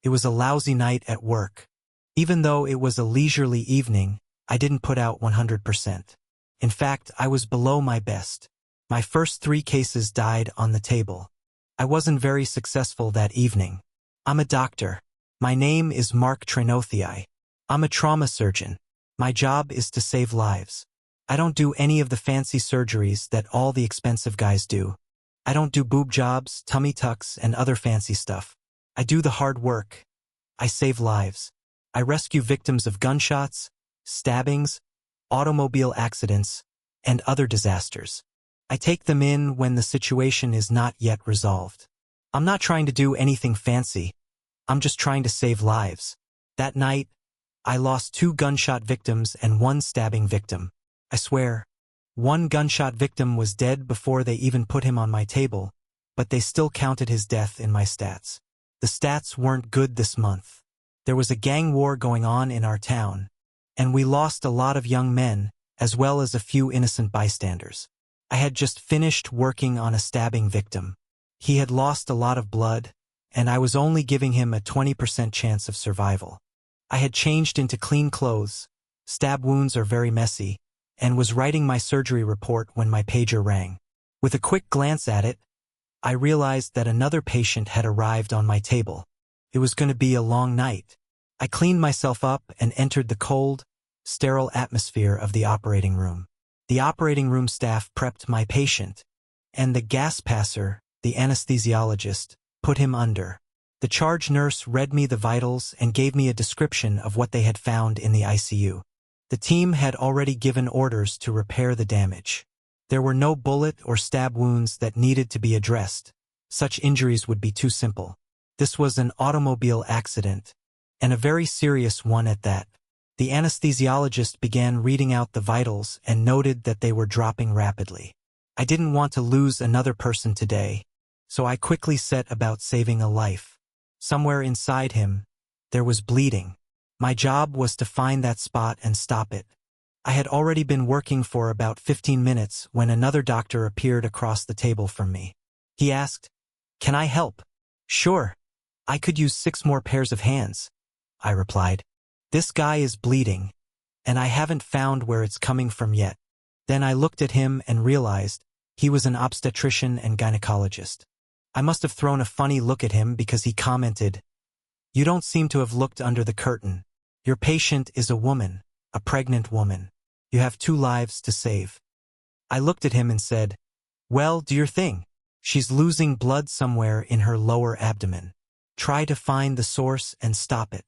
It was a lousy night at work. Even though it was a leisurely evening, I didn't put out 100%. In fact, I was below my best. My first 3 cases died on the table. I wasn't very successful that evening. I'm a doctor. My name is Mark Trenothii. I'm a trauma surgeon. My job is to save lives. I don't do any of the fancy surgeries that all the expensive guys do. I don't do boob jobs, tummy tucks, and other fancy stuff. I do the hard work. I save lives. I rescue victims of gunshots, stabbings, automobile accidents, and other disasters. I take them in when the situation is not yet resolved. I'm not trying to do anything fancy. I'm just trying to save lives. That night, I lost 2 gunshot victims and 1 stabbing victim. I swear, 1 gunshot victim was dead before they even put him on my table, but they still counted his death in my stats. The stats weren't good this month. There was a gang war going on in our town, and we lost a lot of young men, as well as a few innocent bystanders. I had just finished working on a stabbing victim. He had lost a lot of blood, and I was only giving him a 20% chance of survival. I had changed into clean clothes, stab wounds are very messy, and was writing my surgery report when my pager rang. With a quick glance at it, I realized that another patient had arrived on my table. It was going to be a long night. I cleaned myself up and entered the cold, sterile atmosphere of the operating room. The operating room staff prepped my patient, and the gas passer, the anesthesiologist, put him under. The charge nurse read me the vitals and gave me a description of what they had found in the ICU. The team had already given orders to repair the damage. There were no bullet or stab wounds that needed to be addressed. Such injuries would be too simple. This was an automobile accident, and a very serious one at that. The anesthesiologist began reading out the vitals and noted that they were dropping rapidly. I didn't want to lose another person today, so I quickly set about saving a life. Somewhere inside him, there was bleeding. My job was to find that spot and stop it. I had already been working for about 15 minutes when another doctor appeared across the table from me. He asked, "Can I help?" "Sure. I could use 6 more pairs of hands," I replied. "This guy is bleeding, and I haven't found where it's coming from yet." Then I looked at him and realized he was an obstetrician and gynecologist. I must have thrown a funny look at him because he commented, "You don't seem to have looked under the curtain. Your patient is a woman, a pregnant woman. You have 2 lives to save." I looked at him and said, "Well, do your thing. She's losing blood somewhere in her lower abdomen. Try to find the source and stop it."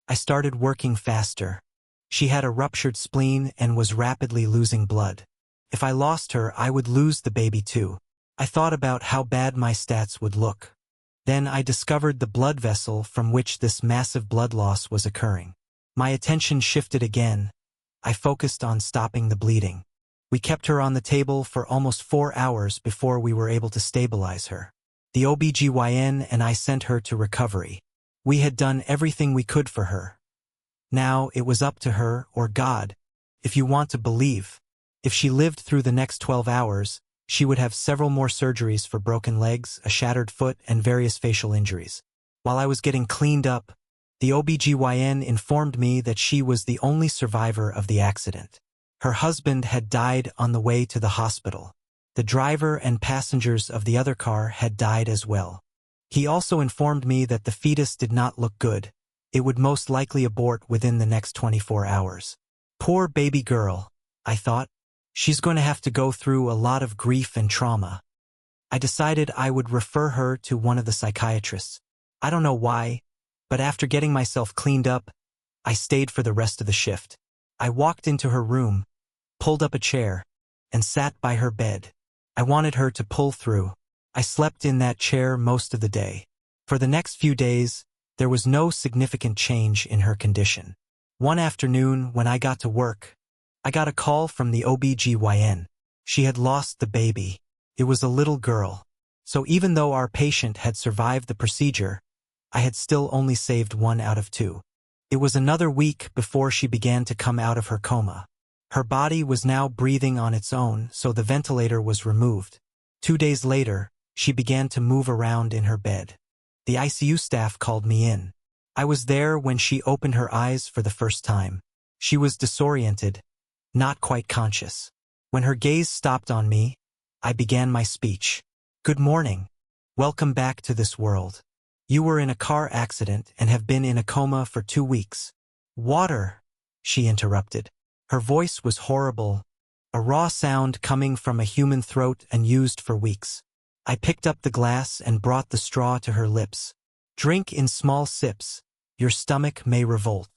I started working faster. She had a ruptured spleen and was rapidly losing blood. If I lost her, I would lose the baby too. I thought about how bad my stats would look. Then I discovered the blood vessel from which this massive blood loss was occurring. My attention shifted again. I focused on stopping the bleeding. We kept her on the table for almost 4 hours before we were able to stabilize her. The OBGYN and I sent her to recovery. We had done everything we could for her. Now it was up to her, or God, if you want to believe. If she lived through the next 12 hours, she would have several more surgeries for broken legs, a shattered foot, and various facial injuries. While I was getting cleaned up, the OBGYN informed me that she was the only survivor of the accident. Her husband had died on the way to the hospital. The driver and passengers of the other car had died as well. He also informed me that the fetus did not look good. It would most likely abort within the next 24 hours. Poor baby girl, I thought. She's going to have to go through a lot of grief and trauma. I decided I would refer her to one of the psychiatrists. I don't know why, but after getting myself cleaned up, I stayed for the rest of the shift. I walked into her room, pulled up a chair, and sat by her bed. I wanted her to pull through. I slept in that chair most of the day. For the next few days, there was no significant change in her condition. One afternoon, when I got to work, I got a call from the OBGYN. She had lost the baby. It was a little girl. So even though our patient had survived the procedure, I had still only saved 1 out of 2. It was another week before she began to come out of her coma. Her body was now breathing on its own, so the ventilator was removed. 2 days later, she began to move around in her bed. The ICU staff called me in. I was there when she opened her eyes for the first time. She was disoriented, not quite conscious. When her gaze stopped on me, I began my speech. "Good morning. Welcome back to this world. You were in a car accident and have been in a coma for 2 weeks. Water," she interrupted. Her voice was horrible, a raw sound coming from a human throat and used for weeks. I picked up the glass and brought the straw to her lips. "Drink in small sips. Your stomach may revolt."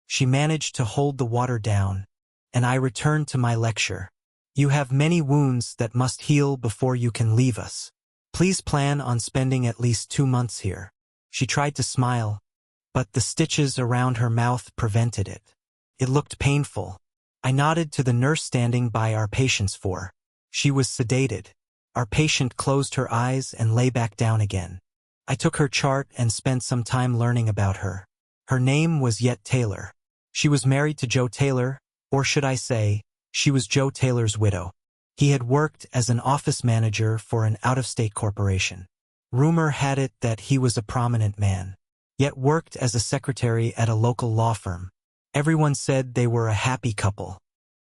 She managed to hold the water down, and I returned to my lecture. "You have many wounds that must heal before you can leave us. Please plan on spending at least 2 months here." She tried to smile, but the stitches around her mouth prevented it. It looked painful. I nodded to the nurse standing by our patient's floor. She was sedated. Our patient closed her eyes and lay back down again. I took her chart and spent some time learning about her. Her name was Yet Taylor. She was married to Joe Taylor, or should I say, she was Joe Taylor's widow. He had worked as an office manager for an out-of-state corporation. Rumor had it that he was a prominent man, yet worked as a secretary at a local law firm. Everyone said they were a happy couple.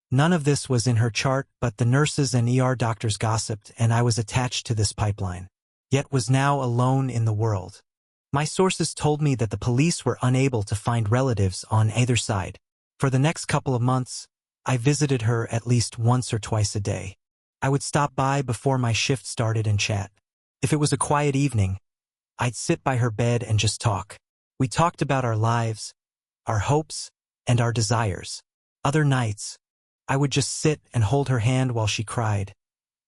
None of this was in her chart, but the nurses and ER doctors gossiped, and I was attached to this pipeline, yet was now alone in the world. My sources told me that the police were unable to find relatives on either side. For the next couple of months, I visited her at least once or twice a day. I would stop by before my shift started and chat. If it was a quiet evening, I'd sit by her bed and just talk. We talked about our lives, our hopes, and our desires. Other nights, I would just sit and hold her hand while she cried,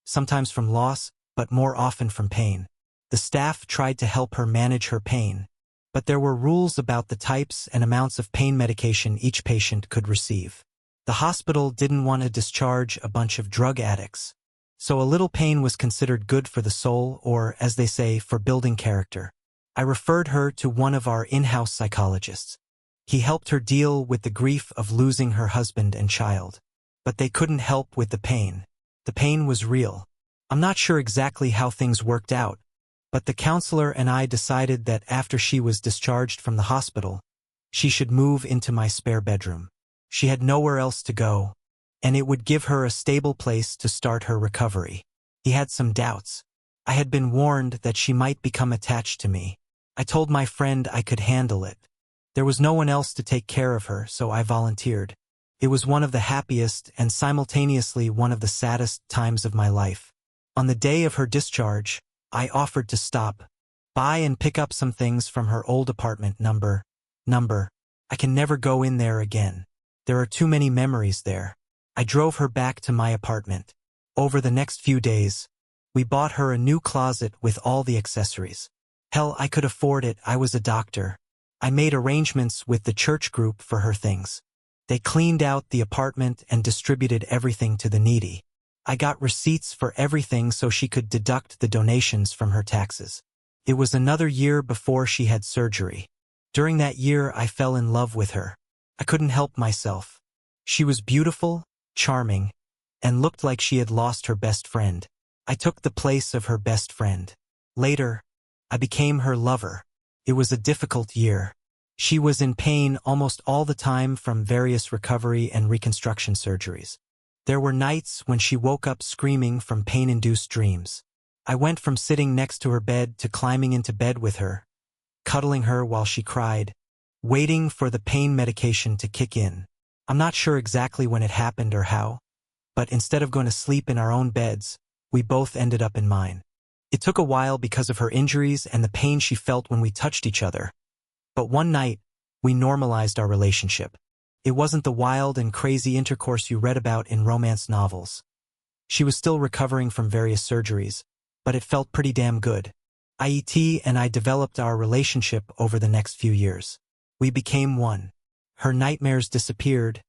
sometimes from loss, but more often from pain. The staff tried to help her manage her pain, but there were rules about the types and amounts of pain medication each patient could receive. The hospital didn't want to discharge a bunch of drug addicts, so a little pain was considered good for the soul, or, as they say, for building character. I referred her to one of our in-house psychologists. He helped her deal with the grief of losing her husband and child. But they couldn't help with the pain. The pain was real. I'm not sure exactly how things worked out, but the counselor and I decided that after she was discharged from the hospital, she should move into my spare bedroom. She had nowhere else to go, and it would give her a stable place to start her recovery. He had some doubts. I had been warned that she might become attached to me. I told my friend I could handle it. There was no one else to take care of her, so I volunteered. It was one of the happiest and simultaneously one of the saddest times of my life. On the day of her discharge, I offered to stop by and pick up some things from her old apartment number. I can never go in there again. There are too many memories there. I drove her back to my apartment. Over the next few days, we bought her a new closet with all the accessories. Hell, I could afford it. I was a doctor. I made arrangements with the church group for her things. They cleaned out the apartment and distributed everything to the needy. I got receipts for everything so she could deduct the donations from her taxes. It was another year before she had surgery. During that year, I fell in love with her. I couldn't help myself. She was beautiful, charming, and looked like she had lost her best friend. I took the place of her best friend. Later, I became her lover. It was a difficult year. She was in pain almost all the time from various recovery and reconstruction surgeries. There were nights when she woke up screaming from pain-induced dreams. I went from sitting next to her bed to climbing into bed with her, cuddling her while she cried, waiting for the pain medication to kick in. I'm not sure exactly when it happened or how, but instead of going to sleep in our own beds, we both ended up in mine. It took a while because of her injuries and the pain she felt when we touched each other. But one night, we normalized our relationship. It wasn't the wild and crazy intercourse you read about in romance novels. She was still recovering from various surgeries, but it felt pretty damn good. IET and I developed our relationship over the next few years. We became one. Her nightmares disappeared,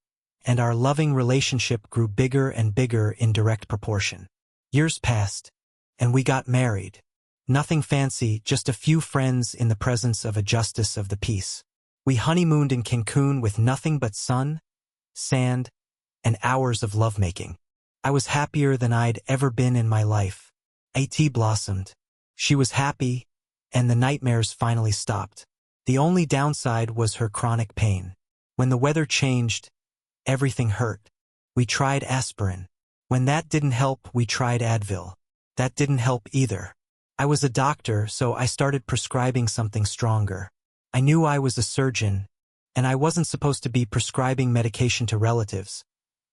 and our loving relationship grew bigger and bigger in direct proportion. Years passed, and we got married. Nothing fancy, just a few friends in the presence of a justice of the peace. We honeymooned in Cancun with nothing but sun, sand, and hours of lovemaking. I was happier than I'd ever been in my life. IT blossomed. She was happy, and the nightmares finally stopped. The only downside was her chronic pain. When the weather changed, everything hurt. We tried aspirin. When that didn't help, we tried Advil. That didn't help either. I was a doctor, so I started prescribing something stronger. I knew I was a surgeon, and I wasn't supposed to be prescribing medication to relatives,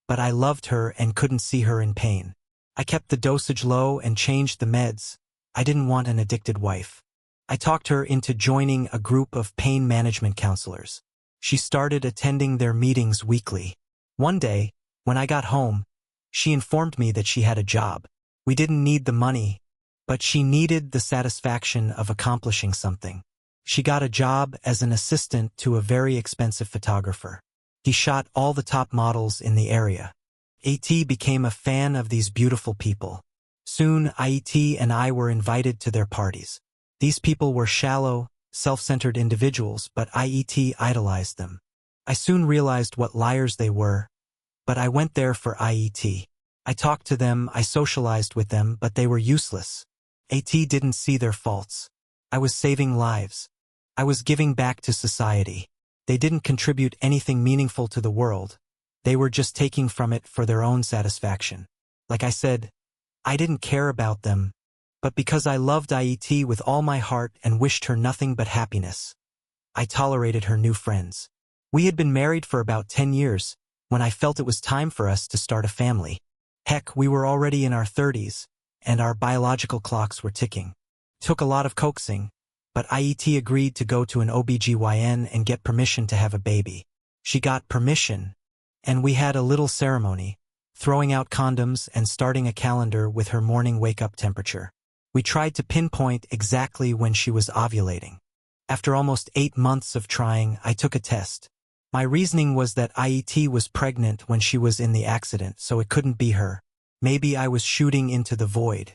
but I loved her and couldn't see her in pain. I kept the dosage low and changed the meds. I didn't want an addicted wife. I talked her into joining a group of pain management counselors. She started attending their meetings weekly. One day, when I got home, she informed me that she had a job. We didn't need the money, but she needed the satisfaction of accomplishing something. She got a job as an assistant to a very expensive photographer. He shot all the top models in the area. AT became a fan of these beautiful people. Soon, IET and I were invited to their parties. These people were shallow, self-centered individuals, but IET idolized them. I soon realized what liars they were, but I went there for IET. I talked to them, I socialized with them, but they were useless. AT didn't see their faults. I was saving lives. I was giving back to society. They didn't contribute anything meaningful to the world. They were just taking from it for their own satisfaction. Like I said, I didn't care about them, but because I loved IET with all my heart and wished her nothing but happiness, I tolerated her new friends. We had been married for about 10 years when I felt it was time for us to start a family. Heck, we were already in our 30s, and our biological clocks were ticking. Took a lot of coaxing, but IET agreed to go to an OBGYN and get permission to have a baby. She got permission, and we had a little ceremony, throwing out condoms and starting a calendar with her morning wake-up temperature. We tried to pinpoint exactly when she was ovulating. After almost 8 months of trying, I took a test. My reasoning was that IET was pregnant when she was in the accident, so it couldn't be her. Maybe I was shooting into the void.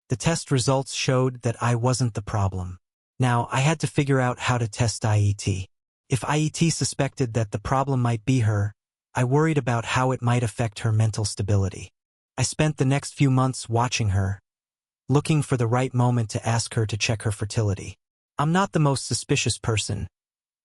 The test results showed that I wasn't the problem. Now, I had to figure out how to test IET. If IET suspected that the problem might be her, I worried about how it might affect her mental stability. I spent the next few months watching her, looking for the right moment to ask her to check her fertility. I'm not the most suspicious person,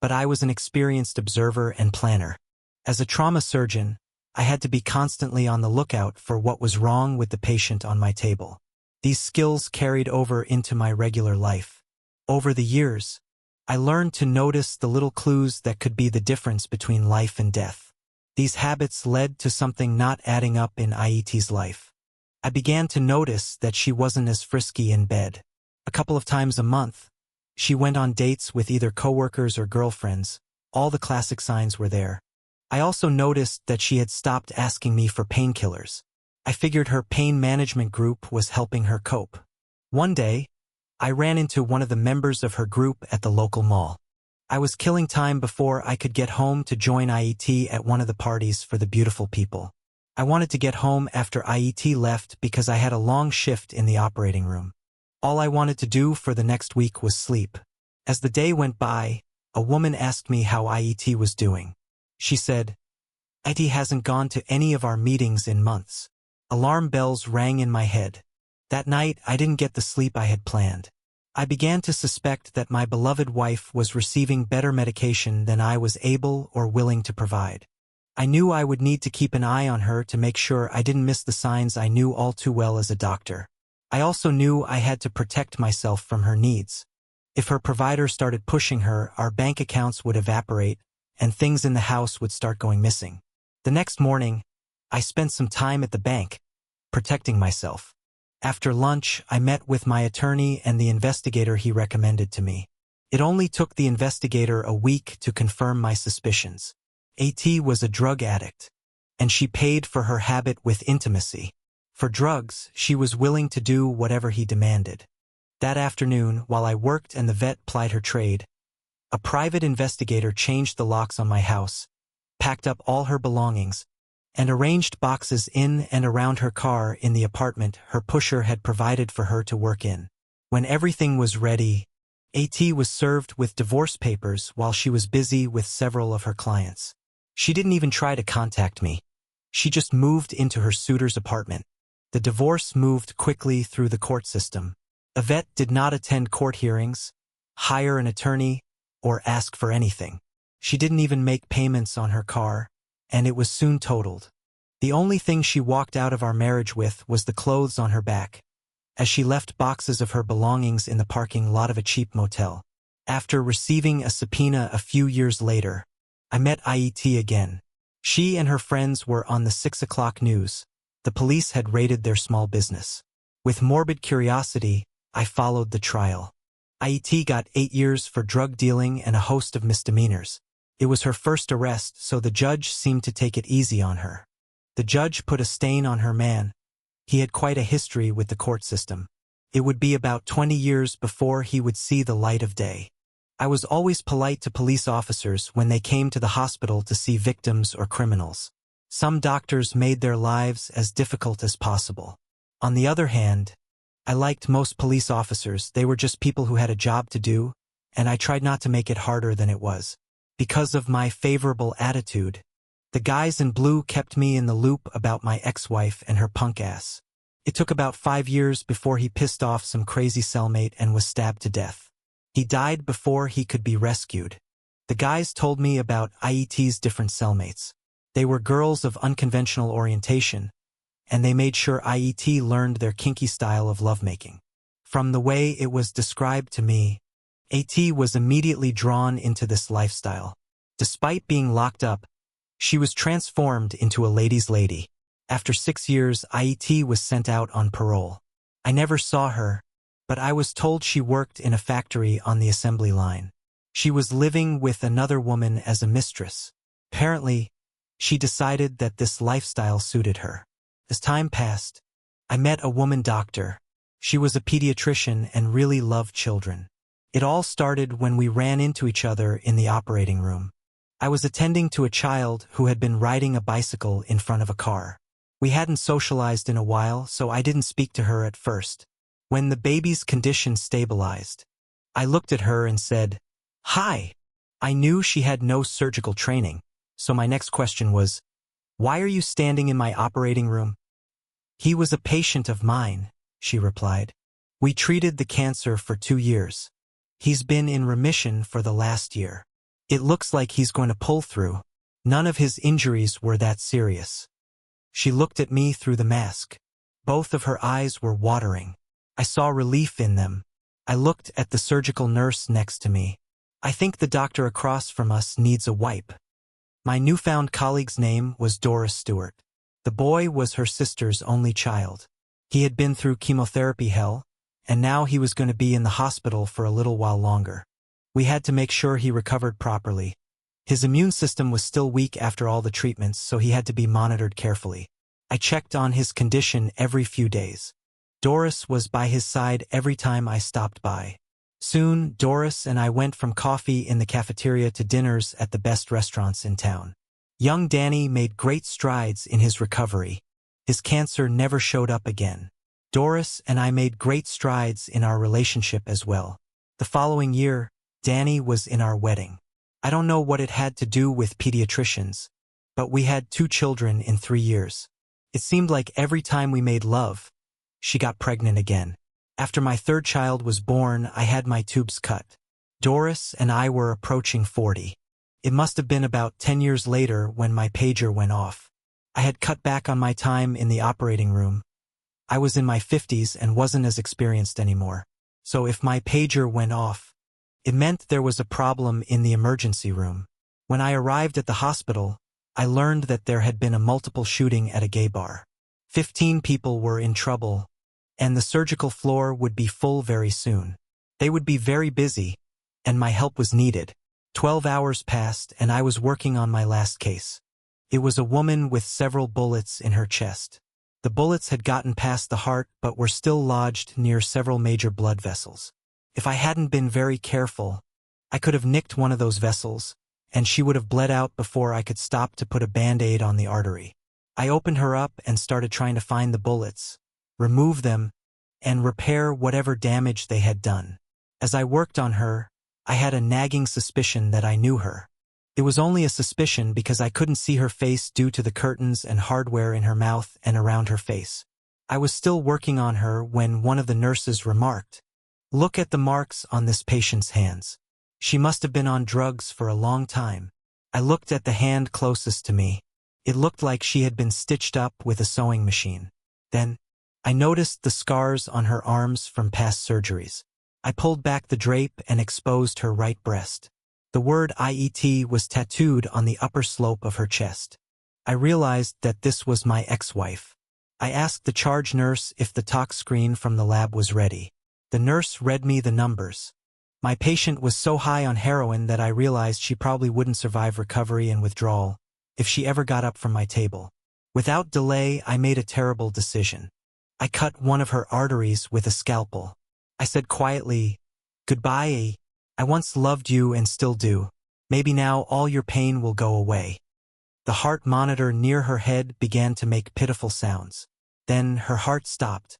but I was an experienced observer and planner. As a trauma surgeon, I had to be constantly on the lookout for what was wrong with the patient on my table. These skills carried over into my regular life. Over the years, I learned to notice the little clues that could be the difference between life and death. These habits led to something not adding up in IET's life. I began to notice that she wasn't as frisky in bed. A couple of times a month, she went on dates with either coworkers or girlfriends. All the classic signs were there. I also noticed that she had stopped asking me for painkillers. I figured her pain management group was helping her cope. One day, I ran into one of the members of her group at the local mall. I was killing time before I could get home to join IET at one of the parties for the beautiful people. I wanted to get home after IET left because I had a long shift in the operating room. All I wanted to do for the next week was sleep. As the day went by, a woman asked me how IET was doing. She said, "IET hasn't gone to any of our meetings in months." Alarm bells rang in my head. That night, I didn't get the sleep I had planned. I began to suspect that my beloved wife was receiving better medication than I was able or willing to provide. I knew I would need to keep an eye on her to make sure I didn't miss the signs I knew all too well as a doctor. I also knew I had to protect myself from her needs. If her provider started pushing her, our bank accounts would evaporate, and things in the house would start going missing. The next morning, I spent some time at the bank, protecting myself. After lunch, I met with my attorney and the investigator he recommended to me. It only took the investigator a week to confirm my suspicions. AT was a drug addict, and she paid for her habit with intimacy. For drugs, she was willing to do whatever he demanded. That afternoon, while I worked and the vet plied her trade, a private investigator changed the locks on my house, packed up all her belongings, and arranged boxes in and around her car in the apartment her pusher had provided for her to work in. When everything was ready, AT was served with divorce papers while she was busy with several of her clients. She didn't even try to contact me. She just moved into her suitor's apartment. The divorce moved quickly through the court system. Yvette did not attend court hearings, hire an attorney, or ask for anything. She didn't even make payments on her car, and it was soon totaled. The only thing she walked out of our marriage with was the clothes on her back, as she left boxes of her belongings in the parking lot of a cheap motel. After receiving a subpoena a few years later, I met IET again. She and her friends were on the 6 o'clock news. The police had raided their small business. With morbid curiosity, I followed the trial. IET got 8 years for drug dealing and a host of misdemeanors. It was her first arrest, so the judge seemed to take it easy on her. The judge put a stain on her man. He had quite a history with the court system. It would be about 20 years before he would see the light of day. I was always polite to police officers when they came to the hospital to see victims or criminals. Some doctors made their lives as difficult as possible. On the other hand, I liked most police officers. They were just people who had a job to do, and I tried not to make it harder than it was. Because of my favorable attitude, the guys in blue kept me in the loop about my ex-wife and her punk ass. It took about 5 years before he pissed off some crazy cellmate and was stabbed to death. He died before he could be rescued. The guys told me about IET's different cellmates. They were girls of unconventional orientation, and they made sure IET learned their kinky style of lovemaking. From the way it was described to me, AT was immediately drawn into this lifestyle. Despite being locked up, she was transformed into a ladies' lady. After 6 years, IET was sent out on parole. I never saw her, but I was told she worked in a factory on the assembly line. She was living with another woman as a mistress. Apparently, she decided that this lifestyle suited her. As time passed, I met a woman doctor. She was a pediatrician and really loved children. It all started when we ran into each other in the operating room. I was attending to a child who had been riding a bicycle in front of a car. We hadn't socialized in a while, so I didn't speak to her at first. When the baby's condition stabilized, I looked at her and said, "Hi." I knew she had no surgical training, so my next question was, "Why are you standing in my operating room?" "He was a patient of mine," she replied. "We treated the cancer for 2 years. He's been in remission for the last year. It looks like he's going to pull through. None of his injuries were that serious." She looked at me through the mask. Both of her eyes were watering. I saw relief in them. I looked at the surgical nurse next to me. "I think the doctor across from us needs a wipe." My newfound colleague's name was Doris Stewart. The boy was her sister's only child. He had been through chemotherapy hell, and now he was going to be in the hospital for a little while longer. We had to make sure he recovered properly. His immune system was still weak after all the treatments, so he had to be monitored carefully. I checked on his condition every few days. Doris was by his side every time I stopped by. Soon, Doris and I went from coffee in the cafeteria to dinners at the best restaurants in town. Young Danny made great strides in his recovery. His cancer never showed up again. Doris and I made great strides in our relationship as well. The following year, Danny was in our wedding. I don't know what it had to do with pediatricians, but we had 2 children in 3 years. It seemed like every time we made love, she got pregnant again. After my 3rd child was born, I had my tubes cut. Doris and I were approaching 40. It must have been about 10 years later when my pager went off. I had cut back on my time in the operating room. I was in my 50s and wasn't as experienced anymore. So if my pager went off, it meant there was a problem in the emergency room. When I arrived at the hospital, I learned that there had been a multiple shooting at a gay bar. 15 people were in trouble, and the surgical floor would be full very soon. They would be very busy, and my help was needed. 12 hours passed, and I was working on my last case. It was a woman with several bullets in her chest. The bullets had gotten past the heart, but were still lodged near several major blood vessels. If I hadn't been very careful, I could have nicked one of those vessels, and she would have bled out before I could stop to put a band-aid on the artery. I opened her up and started trying to find the bullets, remove them, and repair whatever damage they had done. As I worked on her, I had a nagging suspicion that I knew her. It was only a suspicion because I couldn't see her face due to the curtains and hardware in her mouth and around her face. I was still working on her when one of the nurses remarked, "Look at the marks on this patient's hands." She must have been on drugs for a long time. I looked at the hand closest to me. It looked like she had been stitched up with a sewing machine. Then, I noticed the scars on her arms from past surgeries. I pulled back the drape and exposed her right breast. The word IET was tattooed on the upper slope of her chest. I realized that this was my ex-wife. I asked the charge nurse if the tox screen from the lab was ready. The nurse read me the numbers. My patient was so high on heroin that I realized she probably wouldn't survive recovery and withdrawal if she ever got up from my table. Without delay, I made a terrible decision. I cut one of her arteries with a scalpel. I said quietly, "Goodbye. I once loved you and still do. Maybe now all your pain will go away." The heart monitor near her head began to make pitiful sounds. Then her heart stopped.